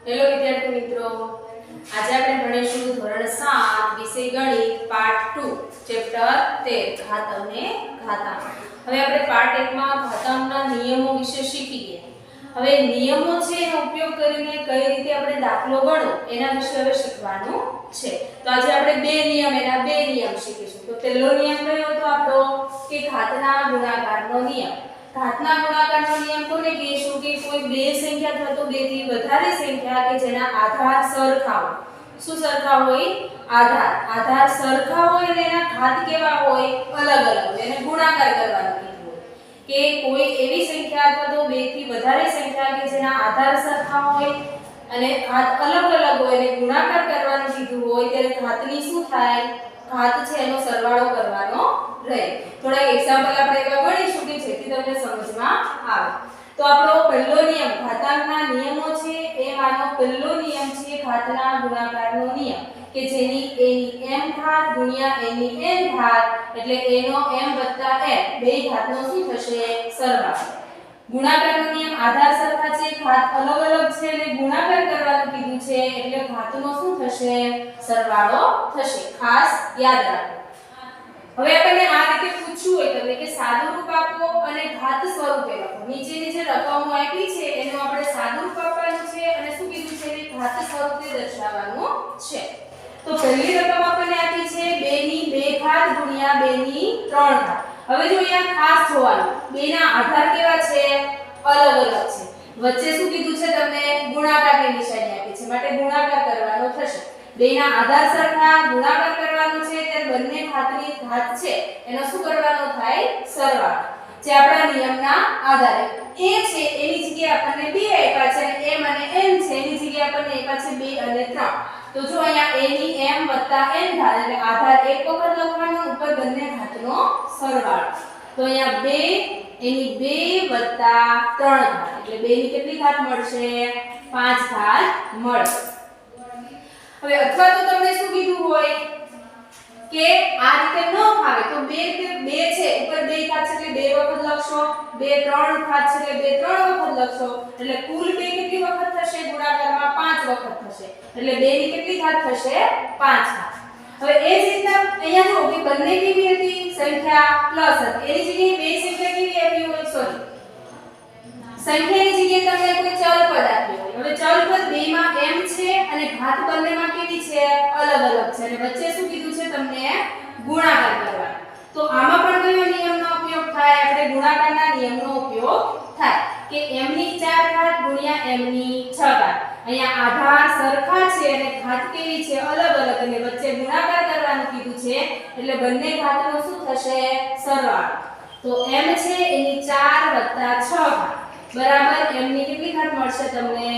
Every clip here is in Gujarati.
હેલો વિદ્યાર્થી મિત્રો, આજે આપણે ભણીશું ધોરણ 7 વિષય ગણિત પાર્ટ 2 ચેપ્ટર 13 ઘાત અને ઘાતાંક. હવે આપણે પાર્ટ 1 માં ઘાતાંકના નિયમો વિશે શીખી ગયા. હવે નિયમો છે એનો ઉપયોગ કરીને કઈ રીતે આપણે દાખલો ગણવો એના વિશે હવે શીખવાનું છે. તો આજે આપણે બે નિયમ શીખીશું. તો પહેલો નિયમ કયો હતો આપણો કે ઘાતના ગુણાકારનો નિયમ. ઘાતના ગુણાકારનો નિયમ કોને કહીશું કે કોઈ બે સંખ્યા અથવા તો બે થી વધારે સંખ્યા કે જેના આધાર સરખા હોય. શું સરખા હોય? આધાર સરખા હોય અને એના ઘાત કેવા હોય? અલગ અલગ હોય. એને ગુણાકાર કરવાનો કીધું હોય કે કોઈ એવી સંખ્યા અથવા તો બે થી વધારે સંખ્યા કે જેના આધાર સરખા હોય અને ઘાત અલગ અલગ હોય અને ગુણાકાર કરવાનું કીધું હોય ત્યારે ઘાતની શું થાય? ઘાત છે એનો સરવાળો કરવાનો રહે. થોડા એક્ઝામ્પલ આપણે એવા ગણીશું કે જેથી તમને સમજમાં આવે. તો આપણો પહેલો નિયમ ઘાતાંકના નિયમો છે એમાંનો પહેલો નિયમ છે ઘાતના ગુણાકારનો નિયમ કે જેની a ની m ઘાત ગુણ્યા a ની n ઘાત એટલે a નો m વત્તા n બે ઘાતનો શું થશે? સરવાળો. ગુણાકારનો નિયમ આધાર સરખા છે, ઘાત અલગ અલગ છે અને ગુણાકાર કરવાનું કીધું છે એટલે ઘાતનો શું થશે? સરવાળો થશે. ખાસ યાદ રાખો. હવે આપણને આ રીતે પૂછ્યું હોય તમને કે સાદું રૂપ આપો અને ઘાત સ્વરૂપે લખો. નીચેની જે રકમો આપી છે એનું આપણે સાદું રૂપ આપવાનું છે અને શું કીધું છે કે ઘાત સ્વરૂપે દર્શાવવાનું છે. તો પહેલી રકમ આપણને આપી છે 2 ની 2 ઘાત ગુણ્યા 2 ની 3 ઘાત. હવે જો અહીંયા ખાસ જોવાનું બે ના આધાર કેવા છે? અલગ અલગ છે. વચ્ચે શું કીધું છે તમને? ગુણાકારની નિશાની આપી છે માટે ગુણાકાર કરવાનો થશે. બેના આધાર સરખા ગુણાકાર કરવાનો છે ત્યારે બંને ઘાતની ઘાત છે એનો શું કરવાનો થાય? સરવાળો. જે આપણા નિયમના આધારે a છે એની જગ્યાએ આપણને 2 આપ્યા છે અને m અને n છે એની જગ્યાએ આપણને આપ્યા છે 2 અને 3. તો જો અહીંયા a ની m n ઘાત એટલે આધાર એક વખત લખવાનો ઉપર બંને ઘાતનો સરવાળો. તો અહીંયા 2 એની 2 3 ઘાત એટલે 2 ની કેટલી ઘાત મળશે? 5 ઘાત મળશે. હવે અથવા તો તમને શું કીધું હોય કે આ રીતે ન ફાવે તો 2 છે ઉપર 2 ઘાત છે એટલે 2 વખત લખશો, 2 3 ઘાત છે એટલે 2 3 વખત લખશો એટલે કુલ 2 કેટલી વખત થશે? ગુણાકારમાં 5 વખત થશે એટલે 2 ની કેટલી ઘાત થશે? 5 ઘાત. હવે એ જ રીતના અહીંયા જો કે બંને કેવી હતી? સંખ્યા પ્લસ હતી. એની જગ્યાએ બે સંખ્યા કેવી આપી હોય? સોરી, સંખ્યાની જગ્યાએ તમને કોઈ ચલ પદ આપ્યું હોય. હવે ચલ પદ બેમાં m છે અને ઘાત બંનેમાં કેવી છે? અલગ અલગ છે અને વચ્ચે શું કીધું છે તમને? ગુણાકાર કરવાનો. તો આમાં પણ કયો નિયમનો ઉપયોગ થાય? આપણે ગુણાકારના નિયમનો ઉપયોગ થાય કે m ની 4 ઘાત ગુણ્યા m ની 6 ઘાત. અહીંયા આધાર સરખા છે અને ઘાત કેવી છે? અલગ અલગ અને વચ્ચે ગુણાકાર કરવાનું કીધું છે એટલે બંને ઘાતનો શું થશે? સરવાળો. તો m છે એની 4 6 ઘાત બરાબર m ની કેટલી ઘાત મળશે તમને?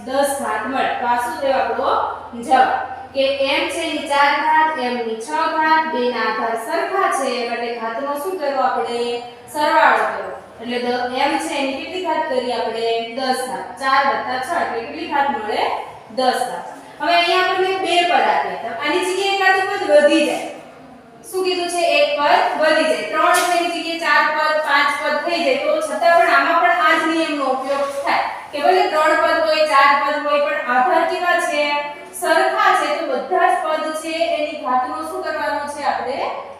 10 ઘાત મળે. તો આ શું થયો આપણો જવાબ કે m છે એની 4 ઘાત m ની 6 ઘાત બે ના આધાર સરખા છે એટલે ઘાતનો શું કરવો આપણે? સરવાળો કરવો. એટલે m છે એની કેટલી ઘાત કરી આપણે? 10 ઘાત. 4 6 એટલે કેટલી ઘાત મળે? 10 ઘાત. હવે અહીંયા આપણને બે પદ આપ્યા. આની જગ્યાએ એકાદું પદ વધી જાય. શું કીધું છે? એક પદ વધી જાય. 3 છે એની જગ્યાએ 4 પદ 5 પદ થઈ જાય તો છતાં પણ આમાં પણ આ જ નિયમનો ઉપયોગ થાય કે ભલે 3 પદ હોય 4 પદ હોય પણ આધાર કેવા છે? સરખા છે તો બધા જ પદ છે એની ઘાતનો શું કરવાનો છે? આપણે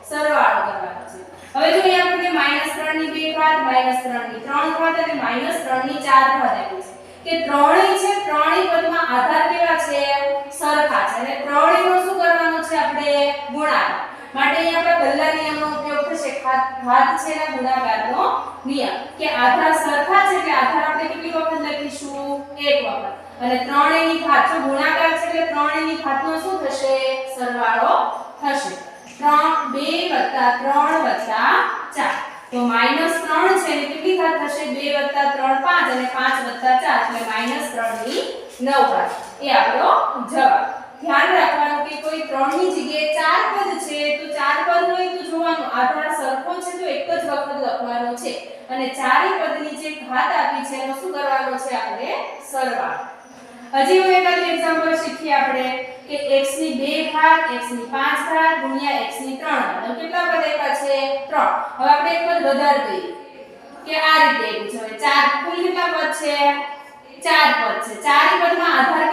સરવાળો કરવાનો છે. હવે જો અહીંયા આપણે -3 ની 2 ઘાત -3 ની 3 ઘાત અને -3 ની 4 ઘાત આપી છે કે ત્રણેય છે ત્રણેય પદમાં આધાર કેવા છે? સરખા છે અને ત્રણેયનો શું કરવાનો છે? આપણે ગુણાકાર. માટે અહીંયા આપણે પહેલા નિયમનો ઉપયોગ થશે ઘાત છે એના ગુણાકારનો નિયમ કે આધાર સરખા છે એટલે આધાર આપણે કેટલી વખત લખીશું? એક વખત. અને ત્રણેયની ઘાત જો ગુણાકાર છે એટલે ત્રણેયની ઘાતનો શું થશે? સરવાળો થશે. 2 3 4 તો -3 છે એટલે કેટલી ઘાત થશે? 2 3 5 અને 5 4 એટલે -3 ની 9 ઘાત. એ આપણો જવાબ. ધ્યાન રાખવાનું કે કોઈ 3 ની જગ્યાએ 4 પદ છે તો 4 પદ હોય તો જોવાનું આધાર સરખો છે તો એક જ વખત લખવાનો છે અને ચારેય પદની જે ઘાત આપી છે એનો શું કરવાનો છે? આપણે સરવાળો. હજી હવે એકાદું એક્ઝામ્પલ શીખીએ આપણે કે x ની 2 ઘાત x ની 5 ઘાત ગુણ્યા x ની 3 ઘાત. કેટલા પદ આપ્યા છે? 3. હવે આપણે એક પદ વધારી દઈએ કે આ રીતે આપ્યું છે. હવે 4 કુલ કેટલા પદ છે? 4 પદ છે. ચારે પદમાં આધાર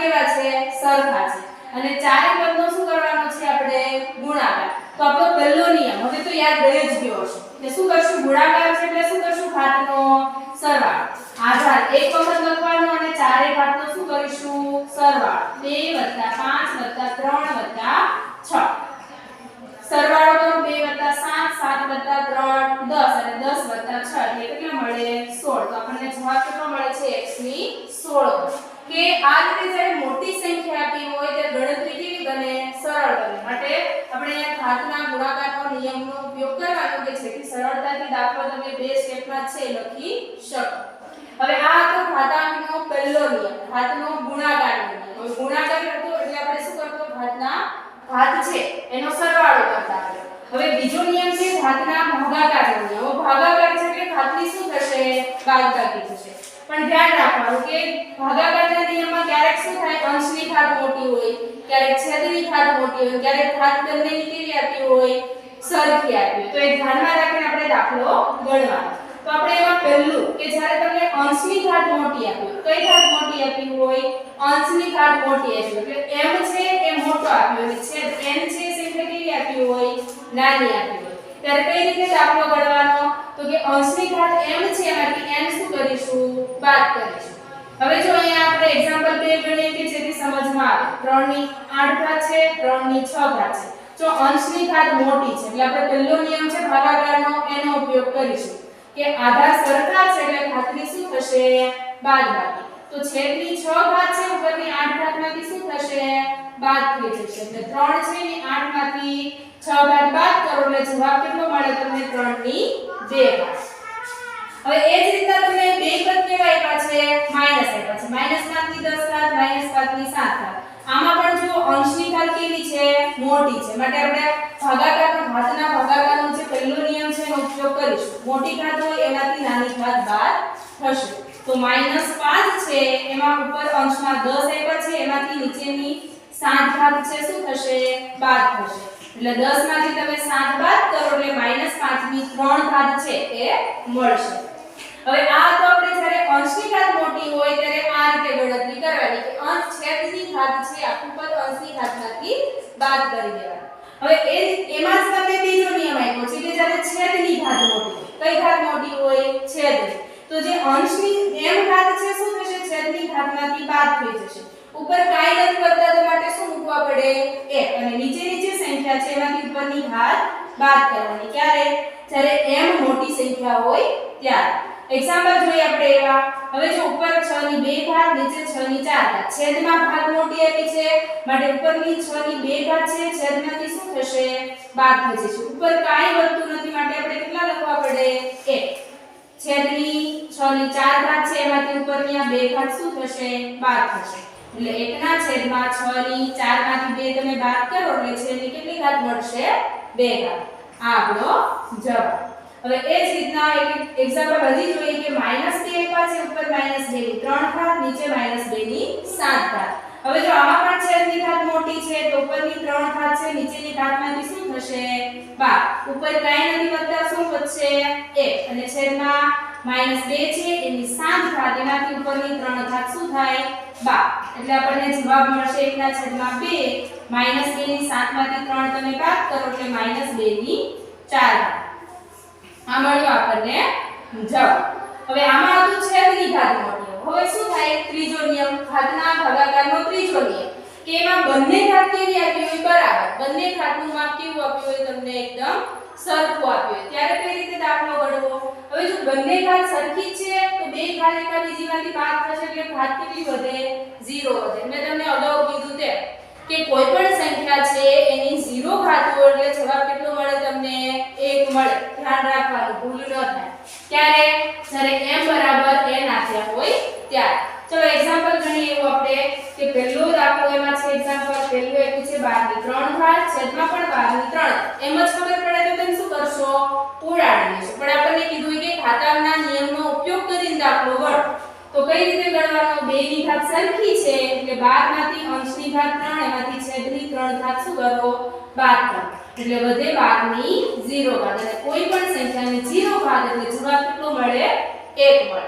સરખા છે અને ચારે પદનો શું કરવાનો છે આપણે ગુણાકાર. તો આપણો પહેલો નિયમ હવે તો યાદ રહી જ ગયો હશે કે શું કરશું ગુણાકાર છે એટલે શું કરશું ઘાતનો સરવાળો. આધાર એક વખત લખવાનો અને ચારે ઘાતનો શું કરીશું સરવાળો 2 + 5 + 3 + 6 સરવાળો કરો 2 + 7 7 + 3 10 અને 10 + 6 એટલે કેટલા મળે 16. તો આપણને જવાબ કેટલો મળે છે x ની 16 કે આ રીતે જ્યારે મોટી સંખ્યા આપી હોય ત્યારે ગણતરી કેવી બને સરળ બને. માટે આપણે અહીંયા ઘાતના ગુણાકારનો નિયમનો ઉપયોગ કરવાનો કે જેથી સરળતાથી દાખલો તમે બે સ્ટેપમાં છે લખી શકો. હવે આ હતો ઘાતાંકનો પહેલો નિયમ ઘાતનો ગુણાકારનો નિયમ. હવે ગુણાકાર કરતો એટલે આપણે શું કરતો ઘાતના ઘાત છે એનો સરવાળો કરતા. હવે બીજો નિયમ છે ઘાતના ભાગાકારનો નિયમ. ભાગાકાર છે એટલે ઘાતની શું થશે બાદબાકી થશે. પણ ધ્યાન રાખવાનું કે ભાગાકારના નિયમમાં ક્યારેક શું થાય અંશની ઘાત મોટી હોય ક્યારેક છેદની ઘાત મોટી હોય ક્યારેક ઘાત બંનેની કેવી આપી હોય સરખી આપી હોય. તો એ ધ્યાનમાં રાખીને આપણે દાખલો ગણવાનો. તો આપણે એમાં પહેલું કે જ્યારે તમને અંશની ઘાત મોટી આપી હોય કઈ ઘાત મોટી આપી હોય અંશની ઘાત મોટી આપી હોય એટલે m છે એ મોટો આપ્યો અને છેદ n છે સંખ્યા કેવી આપી હોય નાની આપી હોય. ત્યારે કઈ રીતે દાખલો ગણવાનો તો કે અંશની ઘાત m છે એમાંથી n શું કરીશું બાદ કરીશું. હવે જો અહીંયા આપણે એક્ઝામ્પલ 2 ગણીએ કે જેથી સમજમાં આવે 3 ની 8 ઘાત છે 3 ની 6 ઘાત છે. જો અંશની ઘાત મોટી છે એટલે આપણે પહેલો નિયમ છે ભાગાકારનો એનો ઉપયોગ કરીશું કે આધાર સરખા છે એટલે ઘાતની શું થશે બાદબાકી. તો છેદની 6 ઘાત છે ઉપરની 8 ઘાતમાંથી શું થશે બાદ થઈ જશે એટલે 3 છે ની 8 માંથી 6 ઘાત બાદ કરો એટલે જવાબ કેટલો મળે તમને 3 ની 2 ઘાત. હવે એ જ રીતના તમને બે પદ કેવા આપ્યા છે માઈનસ આપ્યા છે. માઈનસ 5 ની 10 ઘાત માઈનસ 5 ની 7 ઘાત. આમાં પણ જો અંશની ઘાત કેવી છે મોટી છે માટે આપણે ભાગાકારનો ઘાતના ભાગાકારનો જે પહેલો નિયમ છે એનો ઉપયોગ કરીશું. મોટી ઘાત હોય એનાથી નાની ઘાત બાદ થશે. તો -5 છે એમાં ઉપર અંશમાં 10 આપ્યા છે એમાંથી નીચેની 7 ઘાત છે શું થશે બાદ થશે. એટલે 10 માંથી તમે 7 બાદ કરો એટલે -5 ની 3 ઘાત છે એ મળશે. હવે આ તો આપણે જ્યારે અંશની ઘાત મોટી હોય ત્યારે આ રીતે ગણતરી કરવાની કે અંશ છેદની ઘાત છે આખું પદ અંશની ઘાતમાંથી બાદ કરી દેવાનું. હવે એમાં જ તમને બીજો નિયમ આપ્યો છે કે જ્યારે છેદની ઘાત મોટી કઈ ઘાત મોટી હોય છેદની. તો જે અંશની m ઘાત છે શું થશે છેદની ઘાતમાંથી બાદ થઈ જશે. ઉપર કાઈ નથી વધતા તો માટે શું મૂકવા પડે 1 અને નીચેની જે સંખ્યા છે એમાંથી ઉપરની ઘાત બાદ કરવાની. ક્યારે જ્યારે m મોટી સંખ્યા હોય ત્યારે. એક્ઝામ્પલ જોઈએ આપણે એવા. હવે જો ઉપર 6 ની 2 ઘાત નીચે 6 ની 4 ઘાત છેદમાં ઘાત મોટી આપી છે માટે ઉપરની 6 ની 2 ઘાત છે છેદમાંથી શું થશે બાદ થઈ જશે. ઉપર કાઈ વધતું નથી માટે આપણે કેટલા લખવા પડે 1 છેદની 6 ની 4 ઘાત છે એમાંથી ઉપરની આ 2 ઘાત શું થશે બાદ થશે. એટલે 1 ના છેદમાં 6 ની 4 માંથી 2 તમે બાદ કરો એટલે છેદની કેટલી ઘાત મળશે 2 ઘાત. આ આપણો જવાબ. હવે એ જ રીતના એક એક્ઝામ્પલ હજી જોઈએ કે -2 આપ્યા છે ઉપર -2 ની 3 ઘાત નીચે -2 ની 7 ઘાત. હવે જો આમાં પણ છેદની ઘાત મોટી છે તો ઉપરની 3 ઘાત છે નીચેની ઘાતમાંથી શું થશે 12. ઉપર કાઈ નથી વધતા શું વધશે 1 અને છેદમાં -2 છે એની 7 ઘાત એનાથી ઉપરની 3 ઘાત શું થાય 12. એટલે આપણને જવાબ મળશે 1/2 -2 ની 7 માંથી 3 તમે બાદ કરો એટલે -2 ની 4 ઘાત. આ મળ્યો આપણને જવાબ. હવે આમાં હતું છેદની ઘાત મોટી. હવે શું થાય ત્રીજો નિયમ ઘાતના ભાગાકારનો ત્રીજો નિયમ કે એમાં બંને ઘાત કેવી આપી હોય બરાબર બંને ઘાતનું માપ કેવું આપ્યું હોય તમને એકદમ સરખું આપ્યું હોય ત્યારે કઈ રીતે દાખલો ગણવો. હવે જો બંને ઘાત સરખી છે તો બે ઘાત એકા બીજીમાંથી બાદ થશે એટલે ઘાત કેટલી વધે 0 વધે. મેં તમને અગાઉ કીધું તેમ કે કોઈ પણ સંખ્યા છે એની 0 ઘાત હોય એટલે જવાબ કેટલો મળે તમને 1 મળે. ધ્યાન રાખવાનું ભૂલ ન થાય. ક્યારે જ્યારે m બરાબર n આપ્યા હોય ત્યારે. ચલો એક્ઝામ્પલ ગણીએ એવું આપણે કે પહેલો દાખલો એમાં છે એક્ઝામ્પલ પહેલું આપ્યું છે 12 ની 3 ઘાત છેદમાં પણ 12 ની 3. એમ જ ખબર પડે તો તમે શું કરશો ઉડાડી દેશો. પણ આપણને કીધું કે ઘાતાંકના નિયમનો ઉપયોગ કરીને દાખલો ગણો. તો કઈ રીતે ગણવાનો 2 ની ઘાત સરખી છે એટલે 12 માંથી અંશની ઘાત 3 એમાંથી છેદની 3 ઘાત શું કરો બાદ કરો એટલે વધે 12 ની 0 ઘાત. અને કોઈ પણ સંખ્યાની 0 ઘાત એટલે જવાબ કેટલો મળે 1 મળે.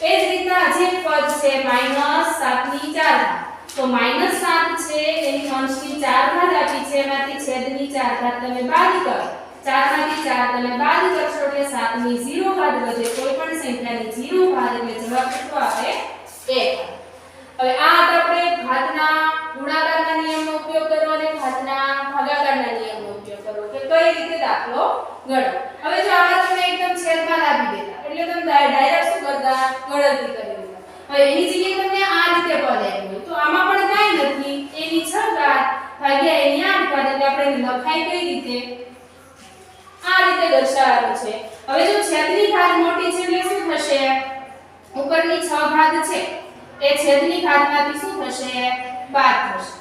એ જ રીતના હજી એક પદ છે -7 ની 4 ઘાત. તો -7 છે એની અંશની 4 ઘાત આપી છે, એમાંથી છેદની 4 ઘાત તમે બાદ કરો. 4 માંથી 4 તમે બાદ કરશો એટલે 7 ની 0 ઘાત વધે. કોઈ પણ સંખ્યાની 0 ઘાત એટલે જવાબ કેટલો આવે? 1. હવે આ આપણે ઘાતના ગુણાકારના નિયમનો ઉપયોગ કરો અને ઘાતના ભાગાકારના નિયમનો ઉપયોગ કરો કે કઈ રીતે દાખલો ગણો. હવે જો આમાં તમે એકદમ છેદમાં લાવી દેતા એટલે તમે ડાયરેક્ટ શું કરતા? ગણતરી કરી લેતા. હવે એની જગ્યાએ તમને આ રીતે પદ આવ્યું તો આમાં પણ કાઈ નથી. એની 6 ઘાત ભાગ્યા એની 8 ઘાત એટલે આપણે લખાય કઈ રીતે? આ રીતે દર્શાવવાનું છે. હવે જો છેદની ઘાત મોટી છે એટલે શું થશે? ઉપરની 6 ઘાત છે એ છેદની ઘાતમાંથી શું થશે? બાદ થશે.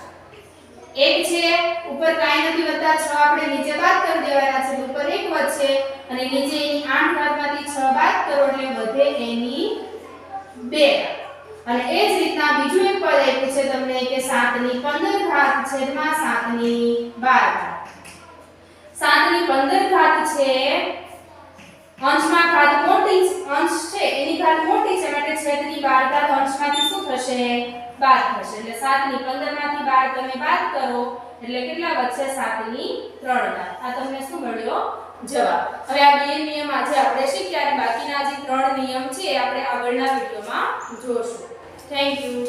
1 છે ઉપર કાઈ નથી વધતા 6 આપણે નીચે બાદ કરી દેવાના છે ઉપર 1 વધશે અને નીચે એની 8 ઘાતમાંથી 6 બાદ કરો એટલે વધે એની 2 અને એ જ રીતના બીજું એક પદ આપ્યું છે તમને કે 7 ની 15 ઘાત છેદમાં 7 ની 12 ઘાત. 7 ની 15 ઘાત છે અંશમાં ઘાત મોટી અંશ છે એની ઘાત મોટી છે માટે છેદની 12 ઘાત અંશમાંથી શું થશે? બાદ થશે. એટલે 7 ની 15 માંથી 12 તમે બાદ કરો એટલે કેટલા વધશે? 7 ની 3 ઘાત. આ તમને શું મળ્યો? જવાબ. હવે આ બે નિયમ આજે આપણે શીખ્યા અને બાકીના જે 3 નિયમ છે આપણે આગળના વિડિયોમાં જોશું. Thank you.